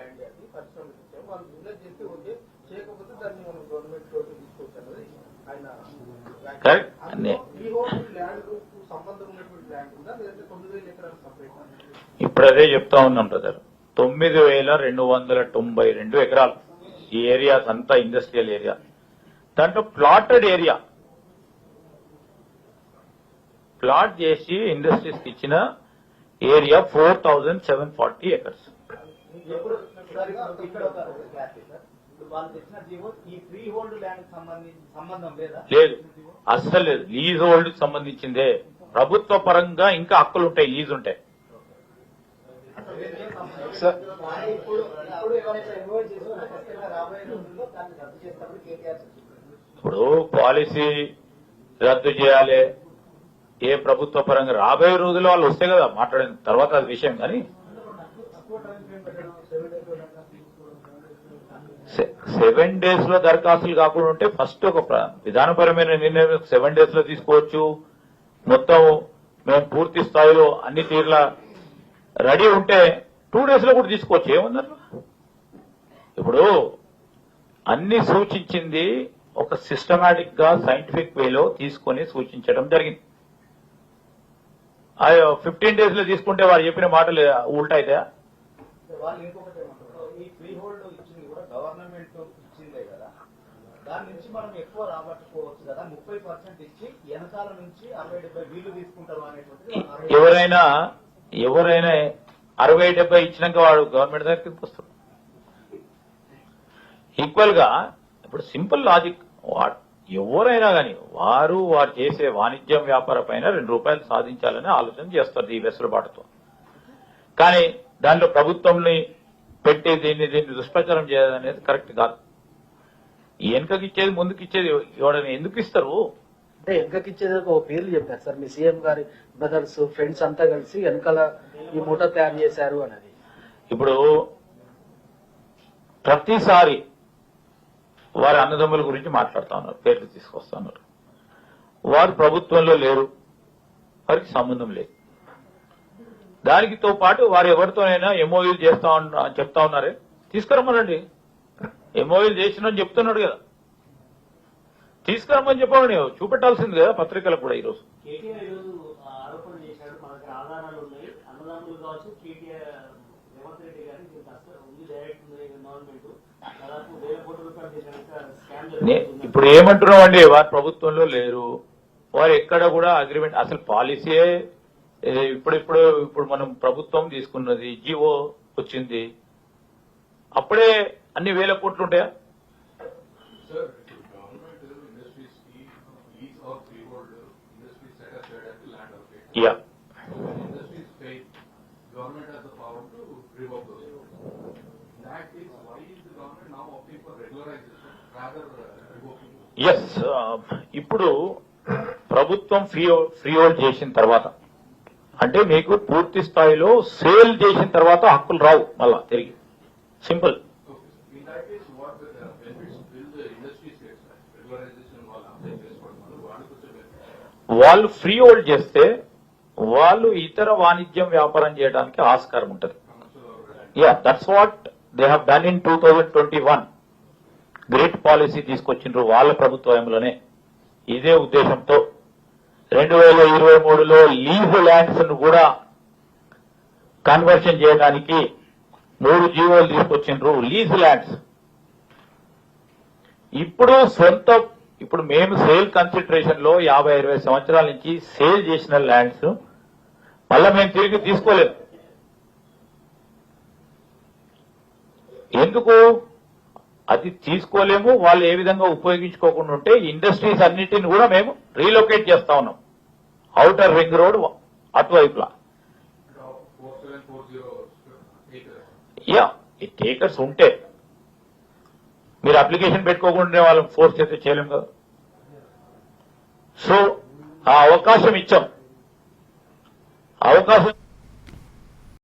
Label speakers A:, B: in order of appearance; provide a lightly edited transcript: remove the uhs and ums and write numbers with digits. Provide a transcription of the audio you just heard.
A: Land అది పరిశ్రమలకు ఇచ్చాము, వాళ్ళు బిజినెస్ చేస్తే ఓకే, చేయకపోతే దాన్ని మనం గవర్నమెంట్ కోర్టు తీసుకోవచ్చు అన్నది ఆయన. ల్యాండ్ సంబంధం ఉన్నటువంటి ల్యాండ్ ఉందా, లేదంటే 9,000 ఎకరాలు సపరేట్?
B: ఇప్పుడు అదే చెప్తా ఉన్నాం బ్రదర్. 9,292 ఎకరాలు ఈ ఏరియాస్ అంతా ఇండస్ట్రియల్ ఏరియా. దాంట్లో ప్లాటెడ్ ఏరియా ప్లాట్ చేసి ఇండస్ట్రీస్ కి ఇచ్చిన ఏరియా 4,740 ఎకర్స్. లేదు, అస్సలు లేదు. లీజ్ హోల్డ్ సంబంధించిందే. ప్రభుత్వ పరంగా ఇంకా హక్కులుంటాయి, లీజ్ ఉంటాయి. ఇప్పుడు పాలసీ రద్దు చేయాలి, ఏ ప్రభుత్వ పరంగా రాబోయే రోజుల్లో వాళ్ళు వస్తే కదా మాట్లాడిన తర్వాత అది విషయం. కానీ 7 days లో దరఖాస్తులు కాకుండా ఉంటే ఫస్ట్ ఒక విధానపరమైన నిర్ణయం 7 days లో తీసుకోవచ్చు. మొత్తం మేము పూర్తి స్థాయిలో అన్ని తీర్ల రెడీ ఉంటే 2 days లో కూడా తీసుకోవచ్చు. ఏముందన్న ఇప్పుడు అన్ని సూచించింది ఒక సిస్టమాటిక్ గా సైంటిఫిక్ వేలో తీసుకుని సూచించడం జరిగింది. 15 days లో తీసుకుంటే వారు చెప్పిన మాటలు ఉల్టా అవుతాయా?
A: వాళ్ళు ఇంకొకటి ఏమంటారు, ఈ ఫ్రీ హోల్డ్ ఇచ్చింది కూడా గవర్నమెంట్ ఇచ్చిందే కదా, దాని నుంచి మనం ఎక్కువ రాబట్టుకోవచ్చు కదా, 30% ఇచ్చి వెనకాల నుంచి 60-70 వీళ్ళు తీసుకుంటారు అనేటువంటిది.
B: ఎవరైనా 60-70 ఇచ్చినాక వాడు గవర్నమెంట్ దగ్గరికి వస్తాడు. ఈక్వల్ గా ఇప్పుడు సింపుల్ లాజిక్, ఎవరైనా కానీ వారు చేసే వాణిజ్యం వ్యాపార పైన 2 రూపాయలు సాధించాలని ఆలోచన చేస్తారు ఈ వెసులుబాటుతో. కానీ దాంట్లో ప్రభుత్వంని పెట్టి దీన్ని దుష్ప్రచారం చేయాలనేది కరెక్ట్ కాదు. వెనుకకి ఇచ్చేది ముందుకు ఇచ్చేది ఎవడని ఎందుకు ఇస్తారు?
C: అంటే వెనుకకి ఇచ్చేది ఒక పేర్లు చెప్పారు సార్, మీ సీఎం గారి బ్రదర్స్ ఫ్రెండ్స్ అంతా కలిసి వెనకాల ఈ మూట తయారు చేశారు అనేది.
B: ఇప్పుడు ప్రతిసారి వారి అన్నదమ్ముల గురించి మాట్లాడుతా ఉన్నారు, పేర్లు తీసుకొస్తా ఉన్నారు. వారు ప్రభుత్వంలో లేరు, వారికి సంబంధం లేదు. దానితో పాటు వారు ఎవరితోనైనా ఎంఓయూలు చేస్తా చెప్తా ఉన్నారే, తీసుకురమ్మనండి. ఎంఓయూలు చేసినని చెప్తున్నాడు కదా, తీసుకురమ్మని చెప్పండి, చూపెట్టాల్సింది కదా పత్రికలకు కూడా. ఈరోజు ఇప్పుడు ఏమంటున్నాం అండి, వారు ప్రభుత్వంలో లేరు, వారు ఎక్కడ కూడా అగ్రిమెంట్, అసలు పాలసీయే ఇప్పుడు మనం ప్రభుత్వం తీసుకున్నది, జీవో వచ్చింది, అప్పుడే అన్ని వేల కోట్లు ఉంటాయా? Yeah, yes. ఇప్పుడు ప్రభుత్వం ఫ్రీ హోల్డ్ చేసిన తర్వాత అంటే మీకు పూర్తి స్థాయిలో సేల్ చేసిన తర్వాత హక్కులు రావు మళ్ళా తిరిగి. సింపుల్. వాళ్ళు ఫ్రీ హోల్డ్ చేస్తే వాళ్ళు ఇతర వాణిజ్యం వ్యాపారం చేయడానికి ఆస్కారం ఉంటుంది. Yeah, that's what they have done in 2021. Great policy తీసుకొచ్చిండ్రు వాళ్ళ ప్రభుత్వంలోనే. ఇదే ఉద్దేశంతో 2023లో లీజ్ ల్యాండ్స్ ను కూడా కన్వర్షన్ చేయడానికి 3 జీవోలు తీసుకొచ్చిండ్రు. లీజ్ ల్యాండ్స్ ఇప్పుడు మేము సేల్ కన్సిడరేషన్ లో 50-20 సంవత్సరాల నుంచి సేల్ చేసిన ల్యాండ్స్ మళ్ళా మేము తిరిగి తీసుకోలేదు. ఎందుకు అది తీసుకోలేము? వాళ్ళు ఏ విధంగా ఉపయోగించుకోకుండా ఉంటే ఇండస్ట్రీస్ అన్నిటిని కూడా మేము రీలొకేట్ చేస్తా ఉన్నాం. ఔటర్ రింగ్ రోడ్ అటువైపులా. యా, టేకర్స్ ఉంటే మీరు అప్లికేషన్ పెట్టుకోకుండా వాళ్ళని ఫోర్స్ చేస్తే చేయలేం కదా. సో ఆ అవకాశం ఇచ్చాం. అవకాశం